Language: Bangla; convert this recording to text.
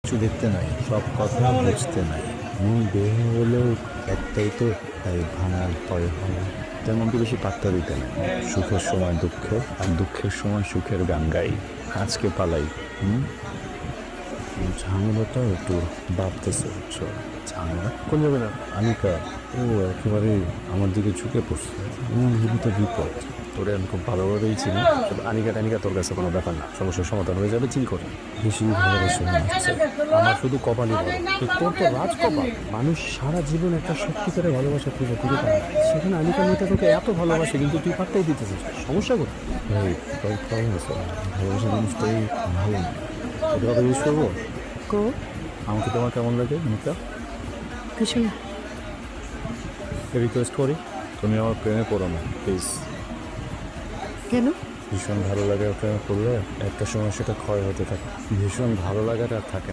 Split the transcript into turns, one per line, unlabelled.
কিচ্ছু দেখতে নাই, সব কথা বুঝতে নাই। দেহ হলেও একটাই তো, তাই ভাঙার ভয় হয়। তেমন তো বেশি পাত্তা দিতে নাই। সুখের সময় দুঃখে আর দুঃখের সময় সুখের গান গাই। আজকে পালাই। ঝামেলাটা একটু বাড়তেছে, বুঝছো? ঝামেলা কোন যাবে না? আনিকা ও একেবারে আমার দিকে ঝুঁকে পড়ছে। তো বিপদ। তোরে আমি খুব ভালোভাবেই চিনি। আনিকা টানিকা তোর কাছে কোনো ব্যাপার না, সমস্যার সমাধান হয়ে যাবে, চিল করে। বেশি ভালোবাসে মনে হচ্ছে। আমার শুধু কপালই বড়, তোর তো রাজকপাল। মানুষ সারা জীবন একটা সত্যিকারের ভালোবাসা খুঁজে খুঁজে পায় না। সেখানে আনিকা মেয়েটা তোকে এত ভালোবাসে, কিন্তু তুই পাত্তাই দিতেছিস। সমস্যা কোথায়? ভাই তোর কেমন আছে? ভালোবাসা জিনিসটাই ভালো না। এটা কথা ইউজ করবো? আমাকে তোমার কেমন লাগে মুখটা?
কিছু না।
রিকোয়েস্ট করি, তুমি আমার প্রেমে পড়ো না প্লিজ।
কেন?
ভীষণ ভালো লাগে প্রেমে পড়লে একটা সময় সেটা ক্ষয় হতে থাকে। ভীষণ ভালো লাগাটা আর থাকে না।